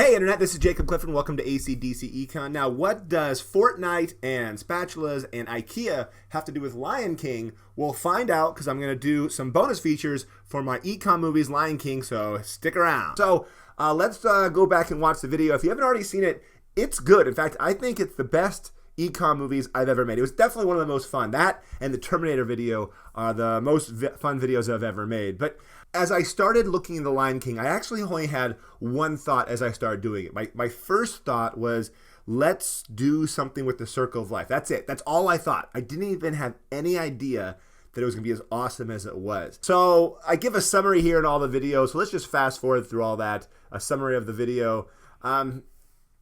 Hey Internet, this is Jacob Clifford and welcome to ACDC Econ. Now, what does Fortnite and Spatulas and IKEA have to do with Lion King? We'll find out because I'm going to do some bonus features for my Econmovies Lion King, so stick around. So let's go back and watch the video. If you haven't already seen it, it's good. In fact, I think it's the best Econmovies I've ever made. It was definitely one of the most fun. That and the Terminator video are the most fun videos I've ever made. But as I started looking at the Lion King, I actually only had one thought as I started doing it. My first thought was, let's do something with the Circle of Life. That's it. That's all I thought. I didn't even have any idea that it was going to be as awesome as it was. So I give a summary here in all the videos. So let's just fast forward through all that. A summary of the video.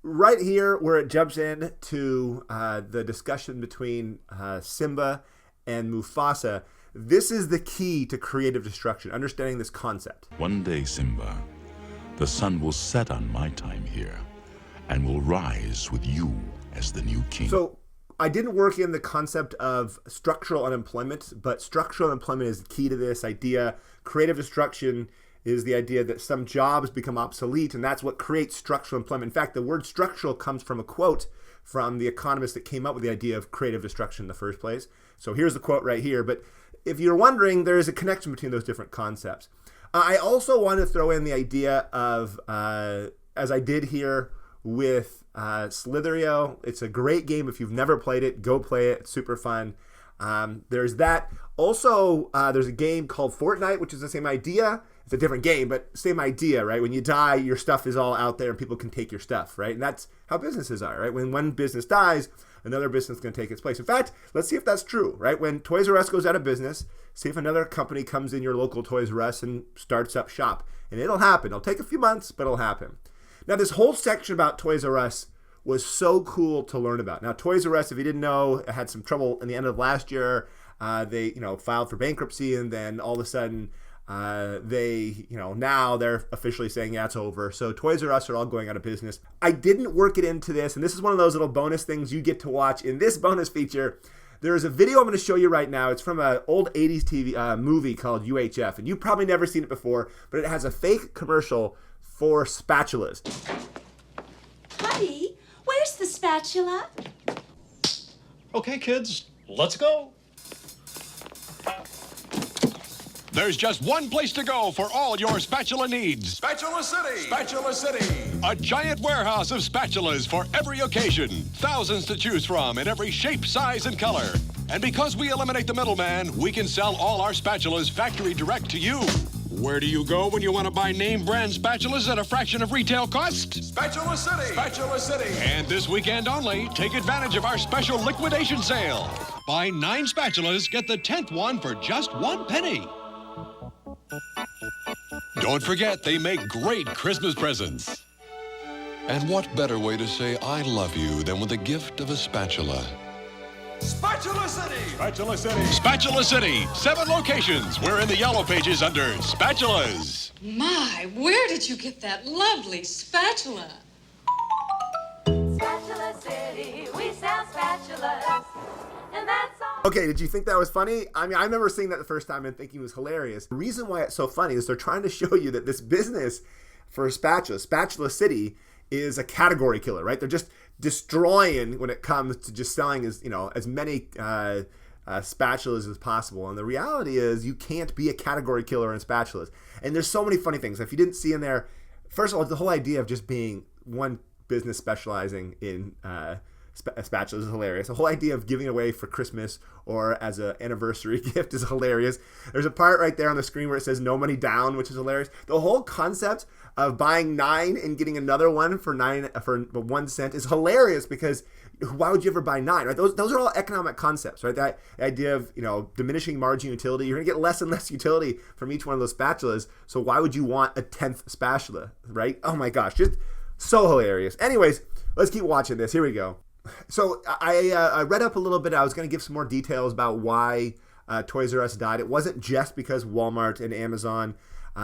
Right here where it jumps in to the discussion between Simba and Mufasa. This is the key to creative destruction, understanding this concept. One day, Simba, the sun will set on my time here and will rise with you as the new king. So I didn't work in the concept of structural unemployment, but structural unemployment is the key to this idea. Creative destruction is the idea that some jobs become obsolete, and that's what creates structural employment. In fact, the word structural comes from a quote from the economist that came up with the idea of creative destruction in the first place. So here's the quote right here. But if you're wondering, there is a connection between those different concepts. I also want to throw in the idea of, as I did here with Slitherio, it's a great game. If you've never played it, go play it. It's super fun. There's that. Also, there's a game called Fortnite, which is the same idea. It's a different game, but same idea, right? When you die, your stuff is all out there and people can take your stuff, right? And that's how businesses are, right? When one business dies, another business is going to take its place. In fact, let's see if that's true, right? When Toys R Us goes out of business, see if another company comes in your local Toys R Us and starts up shop. And it'll happen. It'll take a few months, but it'll happen. Now, this whole section about Toys R Us was so cool to learn about. Now, Toys R Us, if you didn't know, had some trouble in the end of last year. They, filed for bankruptcy, and then all of a sudden, now they're officially saying, yeah, it's over. So Toys R Us are all going out of business. I didn't work it into this, and this is one of those little bonus things you get to watch in this bonus feature. There is a video I'm going to show you right now. It's from an old 80s TV movie called UHF, and you've probably never seen it before, but it has a fake commercial for spatulas. Honey, where's the spatula? Okay, kids, let's go. There's just one place to go for all your spatula needs. Spatula City! Spatula City! A giant warehouse of spatulas for every occasion. Thousands to choose from in every shape, size, and color. And because we eliminate the middleman, we can sell all our spatulas factory direct to you. Where do you go when you want to buy name brand spatulas at a fraction of retail cost? Spatula City! Spatula City! And this weekend only, take advantage of our special liquidation sale. Buy 9 spatulas, get the 10th one for just 1 penny. Don't forget, they make great Christmas presents. And what better way to say I love you than with the gift of a spatula? Spatula City! Spatula City! Spatula City, 7 locations. We're in the yellow pages under Spatulas. My, where did you get that lovely spatula? Spatula City, we sell spatulas, and that's all. Okay, did you think that was funny? I mean, I remember seeing that the first time and thinking it was hilarious. The reason why it's so funny is they're trying to show you that this business for spatulas, Spatula City, is a category killer, right? They're just destroying when it comes to just selling as many spatulas as possible. And the reality is you can't be a category killer in spatulas. And there's so many funny things. If you didn't see in there, first of all, the whole idea of just being one business specializing in spatulas is hilarious. The whole idea of giving away for Christmas or as an anniversary gift is hilarious. There's a part right there on the screen where it says no money down, which is hilarious. The whole concept of buying 9 and getting another one for 1 cent is hilarious, because why would you ever buy 9, right? Those are all economic concepts, right? That idea of, diminishing margin utility. You're going to get less and less utility from each one of those spatulas. So why would you want a 10th spatula, right? Oh my gosh, just so hilarious. Anyways, let's keep watching this. Here we go. So I read up a little bit. I was going to give some more details about why Toys R Us died. It wasn't just because Walmart and Amazon.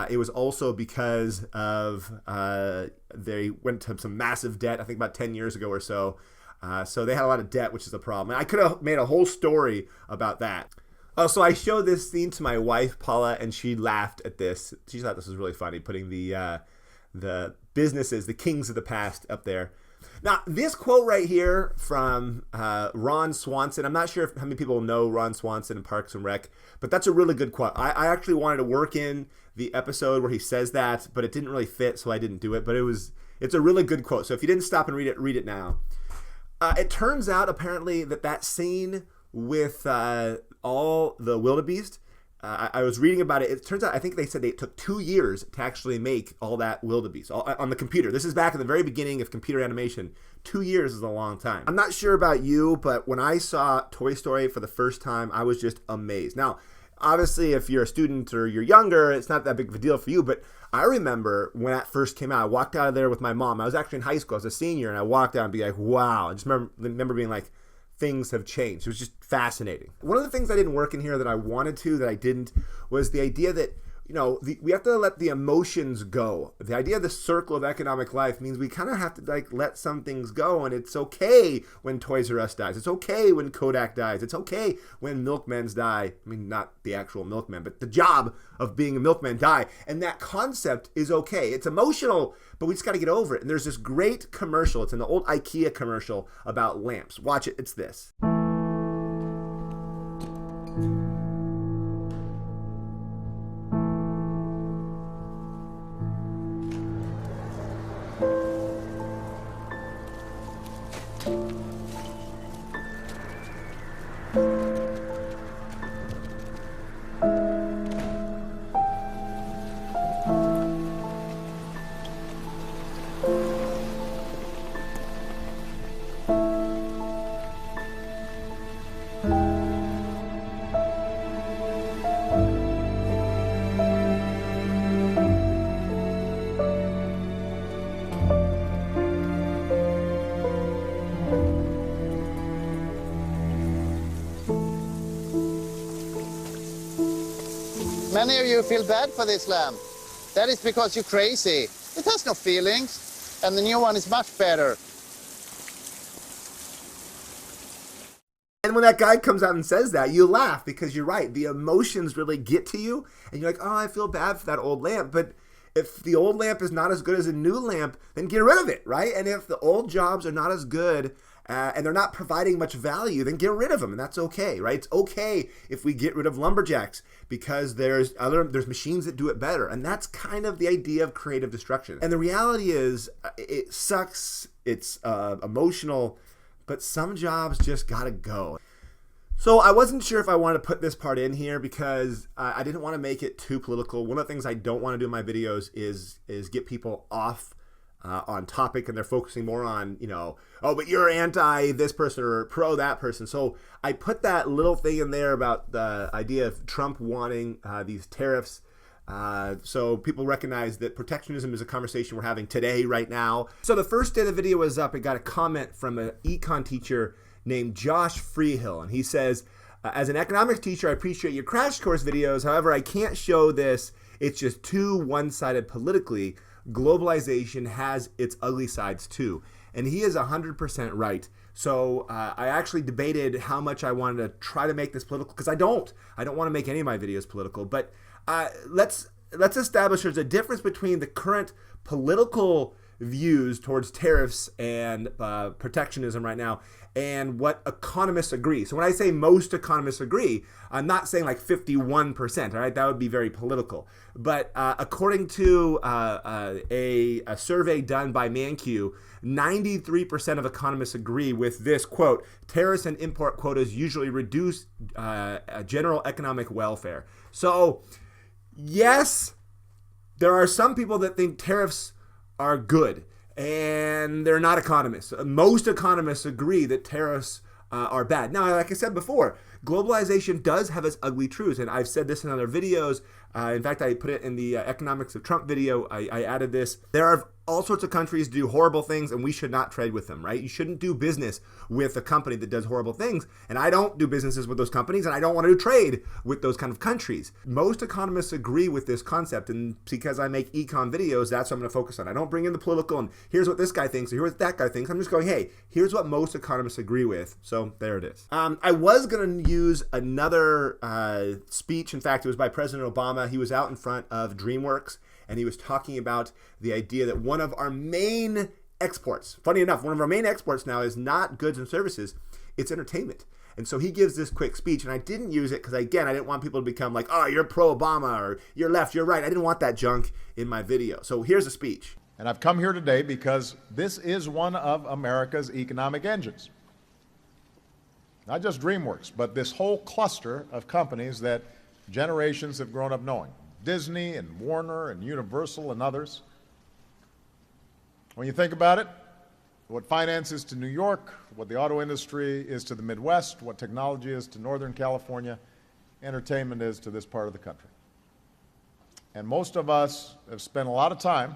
It was also because of they went to some massive debt, I think about 10 years ago or so. So they had a lot of debt, which is a problem. And I could have made a whole story about that. Oh, so I showed this scene to my wife, Paula, and she laughed at this. She thought this was really funny, putting the the businesses, the kings of the past up there. Now, this quote right here from Ron Swanson, I'm not sure how many people know Ron Swanson and Parks and Rec, but that's a really good quote. I actually wanted to work in the episode where he says that, but it didn't really fit, so I didn't do it. But it's a really good quote. So if you didn't stop and read it now. It turns out, apparently, that scene with all the wildebeest, I was reading about it. It turns out, I think they said it took 2 years to actually make all that wildebeest on the computer. This is back in the very beginning of computer animation. 2 years is a long time. I'm not sure about you, but when I saw Toy Story for the first time, I was just amazed. Now, obviously, if you're a student or you're younger, it's not that big of a deal for you, but I remember when that first came out, I walked out of there with my mom. I was actually in high school. I was a senior, and I walked out and be like, wow. I just remember being like, things have changed. It was just fascinating. One of the things I didn't work in here that I wanted to, that I didn't, was the idea that, we have to let the emotions go. The idea of the circle of economic life means we kind of have to let some things go, and it's okay when Toys R Us dies. It's okay when Kodak dies. It's okay when milkmen's die. I mean, not the actual milkman, but the job of being a milkman die. And that concept is okay. It's emotional, but we just got to get over it. And there's this great commercial. It's an old IKEA commercial about lamps. Watch it. It's this. Many of you feel bad for this lamp. That is because you're crazy. It has no feelings, and the new one is much better. And when that guy comes out and says that, you laugh because you're right. The emotions really get to you, and you're like, oh, I feel bad for that old lamp. But if the old lamp is not as good as a new lamp, then get rid of it, right? And if the old jobs are not as good and they're not providing much value, then get rid of them, and that's okay, right? It's okay if we get rid of lumberjacks because there's machines that do it better, and that's kind of the idea of creative destruction. And the reality is, it sucks, it's emotional, but some jobs just gotta go. So I wasn't sure if I wanted to put this part in here because I didn't want to make it too political. One of the things I don't want to do in my videos is get people off on topic, and they're focusing more on, oh, but you're anti this person or pro that person. So I put that little thing in there about the idea of Trump wanting these tariffs. So people recognize that protectionism is a conversation we're having today, right now. So the first day the video was up, I got a comment from an econ teacher named Josh Freehill, and he says, as an economics teacher, I appreciate your crash course videos. However, I can't show this. It's just too one-sided politically. Globalization has its ugly sides too. And he is 100% right. So I actually debated how much I wanted to try to make this political, because I don't want to make any of my videos political. But let's establish there's a difference between the current political views towards tariffs and protectionism right now and what economists agree. So when I say most economists agree, I'm not saying like 51%, all right? That would be very political. But according to a survey done by ManQ, 93% of economists agree with this quote: tariffs and import quotas usually reduce general economic welfare. So yes, there are some people that think tariffs are good, and they're not economists. Most economists agree that tariffs are bad. Now, like I said before, globalization does have its ugly truths, and I've said this in other videos. In fact, I put it in the Economics of Trump video. I added this. There are all sorts of countries do horrible things, and we should not trade with them, right? You shouldn't do business with a company that does horrible things, and I don't do businesses with those companies, and I don't want to trade with those kind of countries. Most economists agree with this concept, and because I make econ videos, that's what I'm going to focus on. I don't bring in the political, and here's what this guy thinks, or here's what that guy thinks. I'm just going, hey, here's what most economists agree with. So there it is. I was going to use another speech. In fact, it was by President Obama. He was out in front of DreamWorks, and he was talking about the idea that one of our main exports, funny enough, one of our main exports now is not goods and services, it's entertainment. And so he gives this quick speech, and I didn't use it because, again, I didn't want people to become like, oh, you're pro-Obama, or you're left, you're right. I didn't want that junk in my video. So here's a speech. And I've come here today because this is one of America's economic engines. Not just DreamWorks, but this whole cluster of companies that generations have grown up knowing. Disney and Warner and Universal and others. When you think about it, what finance is to New York, what the auto industry is to the Midwest, what technology is to Northern California, entertainment is to this part of the country. And most of us have spent a lot of time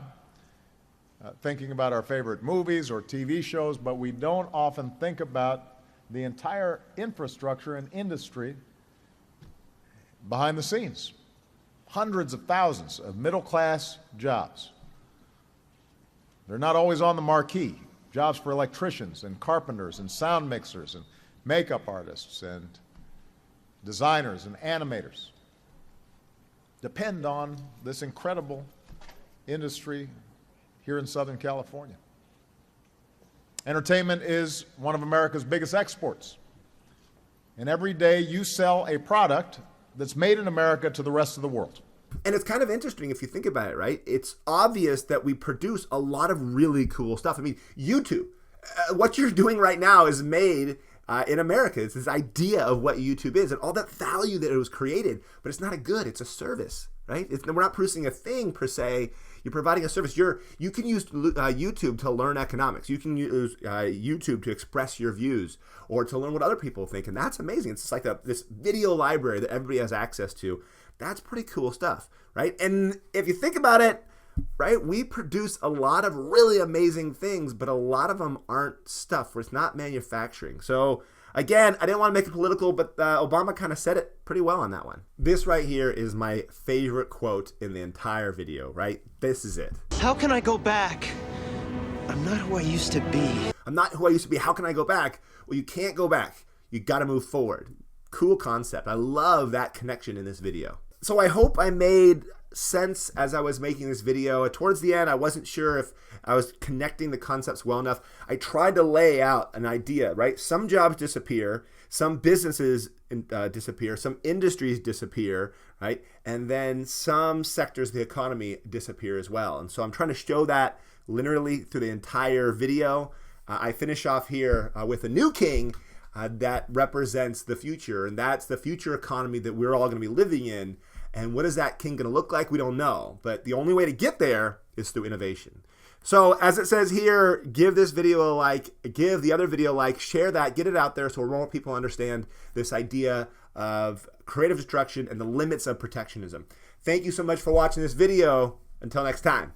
thinking about our favorite movies or TV shows, but we don't often think about the entire infrastructure and industry behind the scenes. Hundreds of thousands of middle-class jobs. They're not always on the marquee. Jobs for electricians and carpenters and sound mixers and makeup artists and designers and animators depend on this incredible industry here in Southern California. Entertainment is one of America's biggest exports. And every day you sell a product that's made in America to the rest of the world. And it's kind of interesting if you think about it, right? It's obvious that we produce a lot of really cool stuff. I mean, YouTube, what you're doing right now is made in America. It's this idea of what YouTube is and all that value that it was created, but it's not a good, it's a service, right? We're not producing a thing per se. You're providing a service. You can use YouTube to learn economics. You can use YouTube to express your views or to learn what other people think, and that's amazing. It's like this video library that everybody has access to. That's pretty cool stuff, right? And if you think about it, right, we produce a lot of really amazing things, but a lot of them aren't stuff where it's not manufacturing. So again, I didn't want to make it political, but Obama kind of said it pretty well on that one. This right here is my favorite quote in the entire video, right? This is it. How can I go back? I'm not who I used to be. I'm not who I used to be. How can I go back? Well, you can't go back. You got to move forward. Cool concept. I love that connection in this video. So I hope I made sense as I was making this video. Towards the end, I wasn't sure if I was connecting the concepts well enough. I tried to lay out an idea, right? Some jobs disappear, some businesses disappear, some industries disappear, right? And then some sectors of the economy disappear as well. And so I'm trying to show that literally through the entire video. I finish off here with a new king that represents the future, and that's the future economy that we're all going to be living in. And what is that king going to look like? We don't know, but the only way to get there is through innovation. So as it says here, give this video a like, give the other video a like, share that, get it out there so more people understand this idea of creative destruction and the limits of protectionism. Thank you so much for watching this video. Until next time.